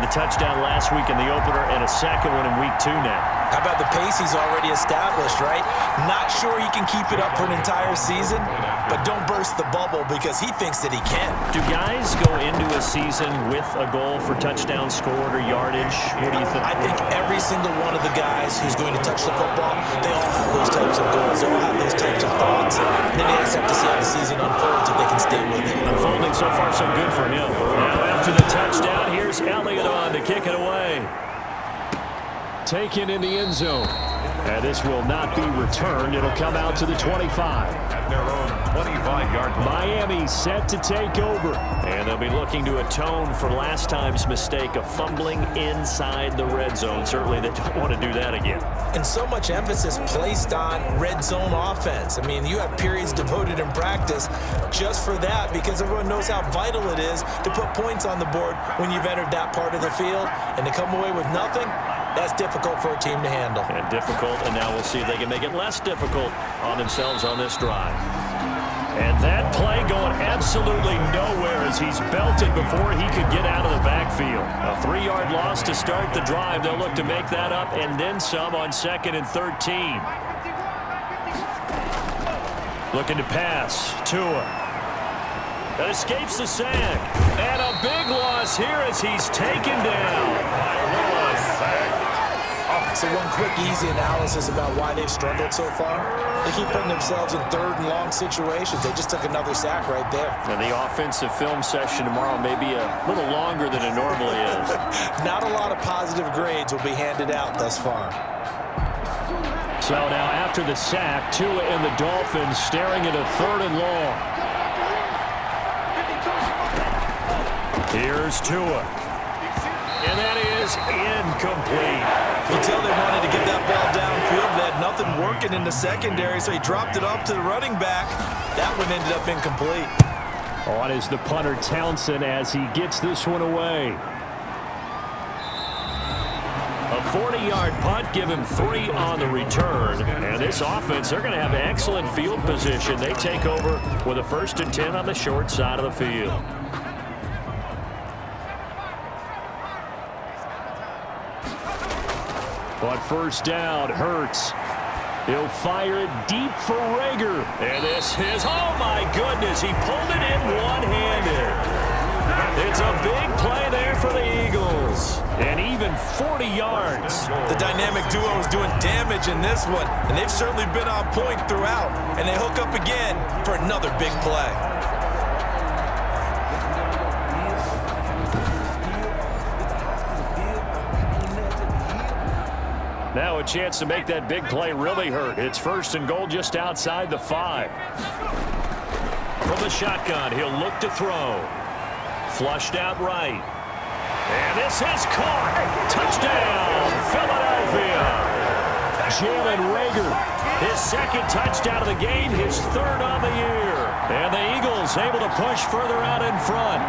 a touchdown last week in the opener and a second one in week 2 now. How about the pace he's already established, right? Not sure he can keep it up for an entire season, but don't burst the bubble because he thinks that he can. Do guys go into a season with a goal for touchdown scored or yardage? What do you think? I think every single one of the guys who's going to touch the football, they all have those types of goals. They all have those types of thoughts. And then they just have to see how the season unfolds if they can stay with it. Unfolding so far so good for him. Now after the touchdown, here's Elliott on to kick it away. Taken in the end zone. And this will not be returned. It'll come out to the 25. At their own 25-yard line. Miami set to take over. And they'll be looking to atone for last time's mistake of fumbling inside the red zone. Certainly they don't want to do that again. And so much emphasis placed on red zone offense. I mean, you have periods devoted in practice just for that because everyone knows how vital it is to put points on the board when you've entered that part of the field. And to come away with nothing, that's difficult for a team to handle. And difficult, and now we'll see if they can make it less difficult on themselves on this drive. And that play going absolutely nowhere as he's belted before he could get out of the backfield. A 3-yard loss to start the drive. They'll look to make that up and then some on 2nd and 13. Looking to pass. Tua. That escapes the sack. And a big loss here as he's taken down. So one quick, easy analysis about why they've struggled so far. They keep putting themselves in 3rd and long situations. They just took another sack right there. And the offensive film session tomorrow may be a little longer than it normally is. Not a lot of positive grades will be handed out thus far. So now after the sack, Tua and the Dolphins staring at a 3rd and long. Here's Tua. And that is incomplete. You tell they wanted to get that ball downfield. They had nothing working in the secondary, so he dropped it off to the running back. That one ended up incomplete. On is the punter Townsend as he gets this one away. A 40-yard punt, give him 3 on the return. And this offense, they're going to have excellent field position. They take over with a 1st and 10 on the short side of the field. On 1st down, Hurts. He'll fire it deep for Rager. And this is, oh my goodness, he pulled it in one-handed. It's a big play there for the Eagles. And even 40 yards. The dynamic duo is doing damage in this one, and they've certainly been on point throughout. And they hook up again for another big play. Now a chance to make that big play really hurt. It's 1st and goal just outside the 5. From the shotgun, he'll look to throw. Flushed out right. And this is caught. Touchdown, Philadelphia. Jalen Rager, his 2nd touchdown of the game, his 3rd on the year. And the Eagles able to push further out in front.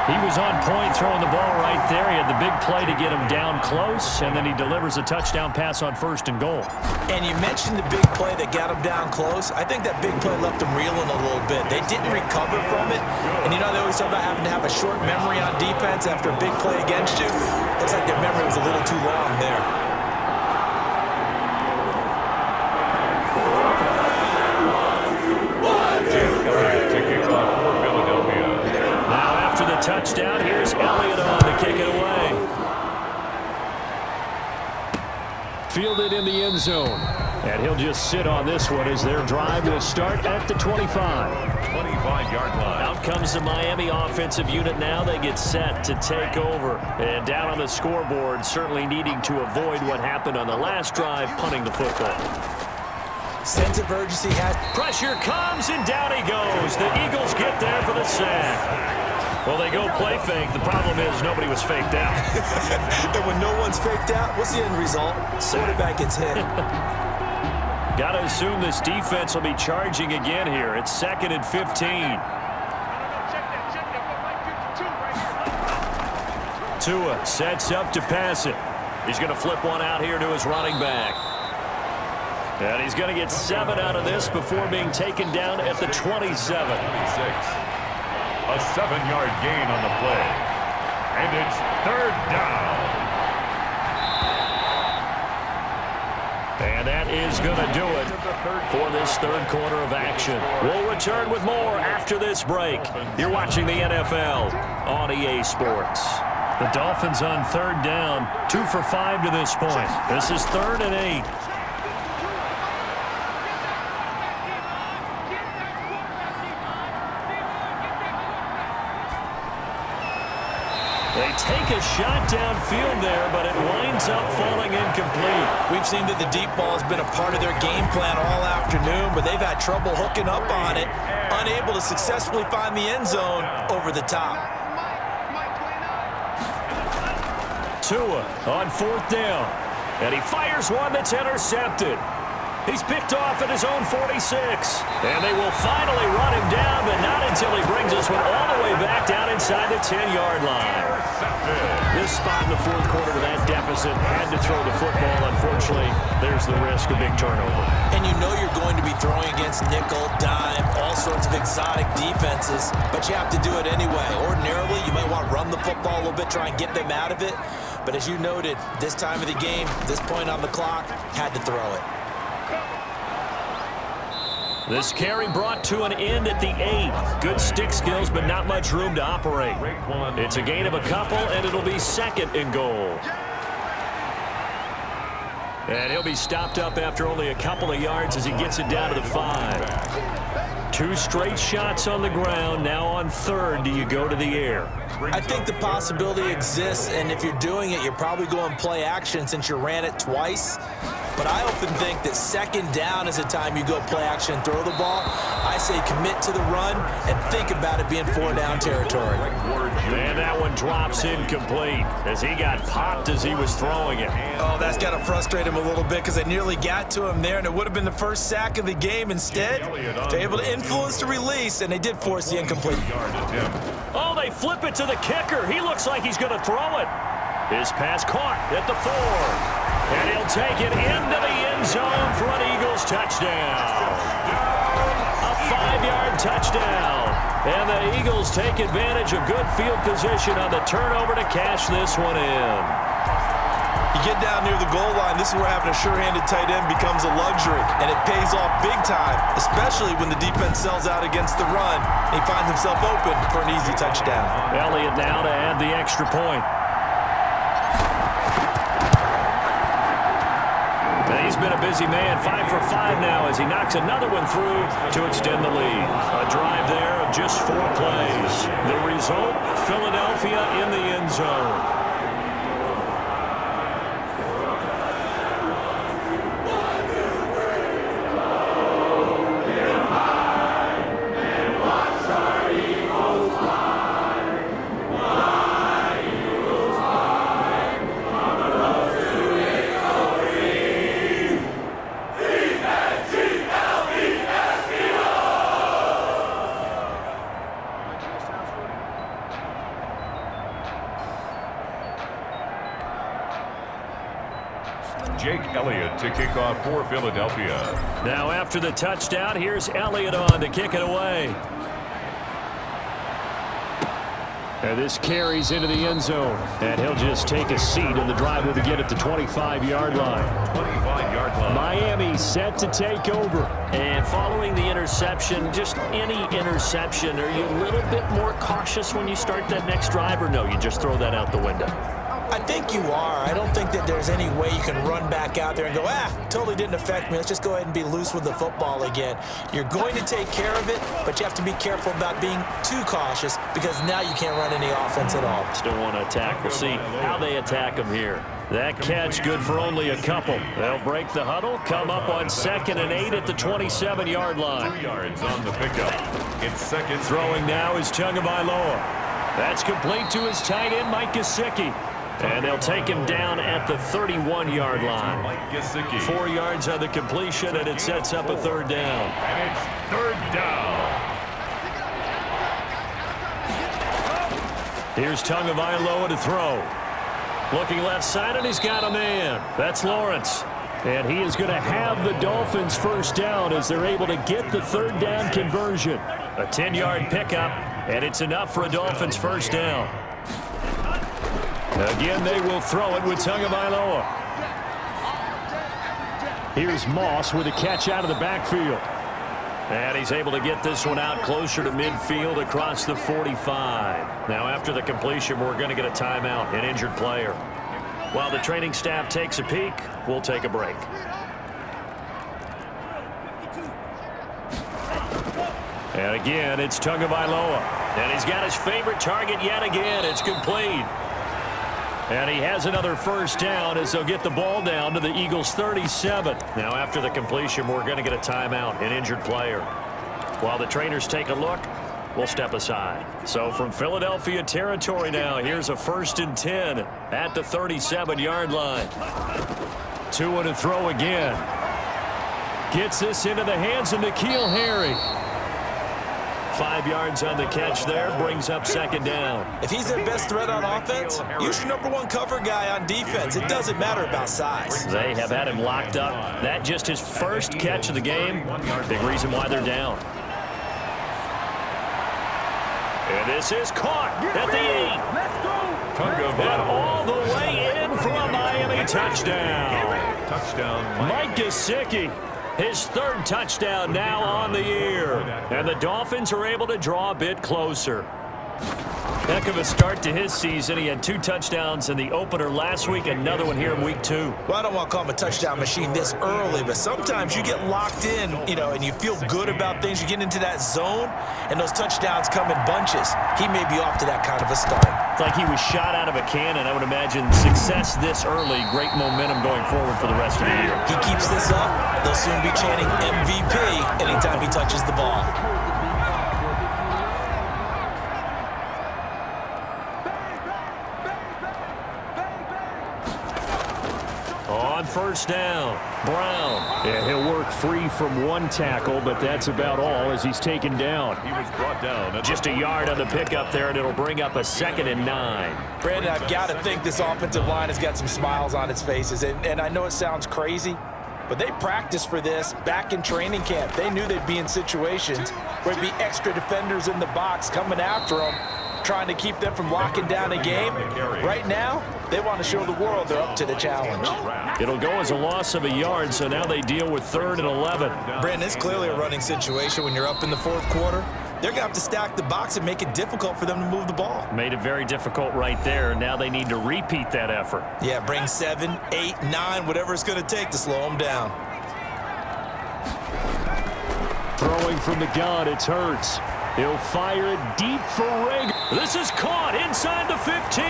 He was on point throwing the ball right there. He had the big play to get him down close, and then he delivers a touchdown pass on 1st and goal. And you mentioned the big play that got him down close. I think that big play left him reeling a little bit. They didn't recover from it. And you know, they always talk about having to have a short memory on defense after a big play against you. Looks like their memory was a little too long there. Touchdown. Here's Elliott on to kick it away. Fielded in the end zone. And he'll just sit on this one as their drive will start at the 25. 25-yard line. Out comes the Miami offensive unit now. They get set to take over. And down on the scoreboard, certainly needing to avoid what happened on the last drive, punting the football. Sense of urgency has. Pressure comes, and down he goes. The Eagles get there for the sack. Well, they go play fake. The problem is nobody was faked out. And when no one's faked out, what's the end result? Quarterback gets hit. Got to assume this defense will be charging again here. It's 2nd and 15. Tua sets up to pass it. He's going to flip one out here to his running back. And he's going to get 7 out of this before being taken down at the 27. A 7-yard gain on the play. And it's third down. And that is going to do it for this third quarter of action. We'll return with more after this break. You're watching the NFL on EA Sports. The Dolphins on third down, 2 for 5 to this point. This is 3rd and 8. They take a shot downfield there, but it winds up falling incomplete. We've seen that the deep ball has been a part of their game plan all afternoon, but they've had trouble hooking up on it, unable to successfully find the end zone over the top. Tua on 4th down, and he fires one that's intercepted. He's picked off at his own 46, and they will finally run him down, but not until he brings us one all the way back down inside the 10-yard line. This spot in the fourth quarter to that deficit, had to throw the football. Unfortunately, there's the risk of big turnover. And you know you're going to be throwing against nickel, dime, all sorts of exotic defenses, but you have to do it anyway. Ordinarily, you might want to run the football a little bit, try and get them out of it. But as you noted, this time of the game, this point on the clock, had to throw it. This carry brought to an end at the 8. Good stick skills, but not much room to operate. It's a gain of a couple, and it'll be 2nd and goal. And he'll be stopped up after only a couple of yards as he gets it down to the 5. 2 straight shots on the ground. Now on 3rd, do you go to the air? I think the possibility exists, and if you're doing it, you're probably going play action since you ran it twice. But I often think that 2nd down is the time you go play action and throw the ball. I say commit to the run and think about it being 4-down territory. And that one drops incomplete as he got popped as he was throwing it. Oh, that's got to frustrate him a little bit because they nearly got to him there, and it would have been the first sack of the game. Instead, they're able to influence the release, and they did force the incomplete. Oh, they flip it to the kicker. He looks like he's going to throw it. His pass caught at the 4. And he'll take it into the end zone for an Eagles touchdown. A 5-yard touchdown. And the Eagles take advantage of good field position on the turnover to cash this one in. You get down near the goal line, this is where having a sure-handed tight end becomes a luxury. And it pays off big time, especially when the defense sells out against the run. And he finds himself open for an easy touchdown. Elliott now to add the extra point. He's been a busy man, 5 for 5 now as he knocks another one through to extend the lead. A drive there of just 4 plays. The result, Philadelphia in the end zone. Jake Elliott to kick off for Philadelphia. Now after the touchdown, here's Elliott on to kick it away. And this carries into the end zone. And he'll just take a seat, and the drive will begin at the 25-yard line. 25-yard line. Miami set to take over. And following the interception, just any interception, are you a little bit more cautious when you start that next drive, or no, you just throw that out the window? I think you are. I don't think that there's any way you can run back out there and go, totally didn't affect me. Let's just go ahead and be loose with the football again. You're going to take care of it, but you have to be careful about being too cautious because now you can't run any offense at all. Still want to attack. We'll see how they attack them here. That catch good for only a couple. They'll break the huddle, come up on 2nd and 8 at the 27-yard line. 2 yards on the pickup. It's 2nd. Throwing now is Tagovailoa. That's complete to his tight end, Mike Gesicki. And they'll take him down at the 31-yard line. 4 yards on the completion, and it sets up a 3rd down. And it's 3rd down. Here's Tagovailoa to throw. Looking left side, and he's got a man. That's Lawrence. And he is going to have the Dolphins first down as they're able to get the 3rd down conversion. A 10-yard pickup, and it's enough for a Dolphins first down. Again, they will throw it with Tagovailoa. Here's Moss with a catch out of the backfield. And he's able to get this one out closer to midfield across the 45. Now, after the completion, we're going to get a timeout, an injured player. While the training staff takes a peek, we'll take a break. And again, it's Tagovailoa. And he's got his favorite target yet again. It's complete. And he has another first down as they'll get the ball down to the Eagles' 37. Now, after the completion, we're going to get a timeout, an injured player. While the trainers take a look, we'll step aside. So from Philadelphia territory now, here's a 1st and 10 at the 37-yard line. To and a throw again. Gets this into the hands of N'Keal Harry. 5 yards on the catch there, brings up 2nd down. If he's their best threat on offense, use your #1 cover guy on defense. It doesn't matter about size. They have had him locked up. That just his first catch of the game. Big reason why they're down. And this is caught at the 8. And all the way in for a Miami touchdown. Mike Gesicki. His 3rd touchdown now on the year. And the Dolphins are able to draw a bit closer. Heck of a start to his season. He had 2 touchdowns in the opener last week, another one here in week 2. Well, I don't want to call him a touchdown machine this early, but sometimes you get locked in, and you feel good about things. You get into that zone, and those touchdowns come in bunches. He may be off to that kind of a start. It's like he was shot out of a cannon. I would imagine success this early, great momentum going forward for the rest of the year. He keeps this up, they'll soon be chanting MVP anytime he touches the ball. On 1st down, Brown. Yeah, he'll work free from 1 tackle, but that's about all as he's taken down. He was brought down. Just a yard on the pickup there, and it'll bring up a 2nd and 9. Brandon, I've got to think this offensive line has got some smiles on its faces, and I know it sounds crazy, but they practiced for this back in training camp. They knew they'd be in situations where there'd be extra defenders in the box coming after them, trying to keep them from locking down a game. Right now, they want to show the world they're up to the challenge. It'll go as a loss of a yard, so now they deal with 3rd and 11. Brandon, it's clearly a running situation when you're up in the 4th quarter. They're going to have to stack the box and make it difficult for them to move the ball. Made it very difficult right there, and now they need to repeat that effort. Yeah, bring 7, 8, 9, whatever it's going to take to slow them down. Throwing from the gun, it's Hurts. He'll fire it deep for Rager. This is caught inside the 15.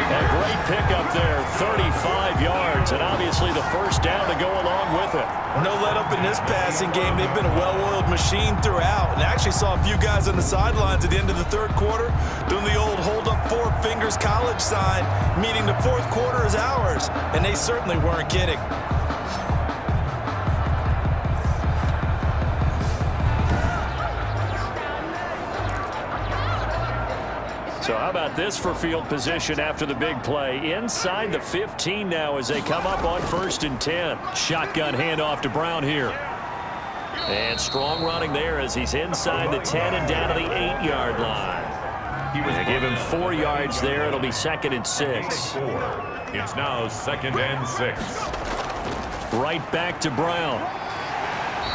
A great pickup there, 35 yards, and obviously the first down to go along with it. No let up in this passing game. They've been a well-oiled machine throughout, and I actually saw a few guys on the sidelines at the end of the 3rd quarter doing the old hold up 4 fingers college sign, meaning the 4th quarter is ours, and they certainly weren't kidding. So how about this for field position after the big play? Inside the 15 now as they come up on 1st and 10. Shotgun handoff to Brown here. And strong running there as he's inside the 10 and down to the 8-yard line. They give him 4 yards there. It'll be 2nd and 6. It's now 2nd and 6. Right back to Brown.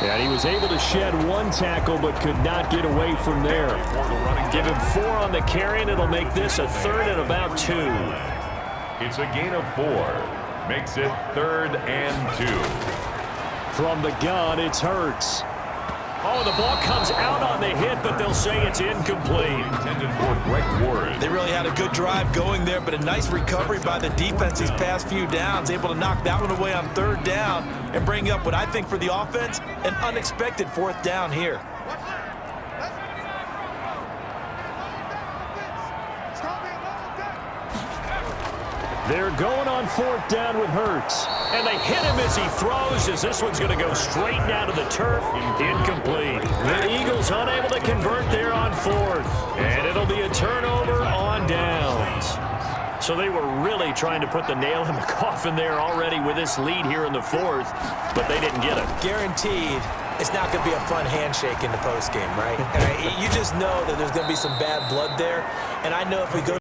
And he was able to shed 1 tackle but could not get away from there. Give him 4 on the carry, and it'll make this a 3rd and about 2. It's a gain of 4. Makes it 3rd and 2. From the gun, it's Hurts. Oh, the ball comes out on the hit, but they'll say it's incomplete. Intended for Greg Ward. They really had a good drive going there, but a nice recovery by the defense these past few downs, able to knock that one away on 3rd down and bring up what I think for the offense, an unexpected 4th down here. They're going on 4th down with Hurts. And they hit him as he throws, as this one's going to go straight down to the turf. Incomplete. The Eagles unable to convert there on 4th. And it'll be a turnover on downs. So they were really trying to put the nail in the coffin there already with this lead here in the 4th, but they didn't get it. Guaranteed it's not going to be a fun handshake in the postgame, right? And you just know that there's going to be some bad blood there. And I know if we go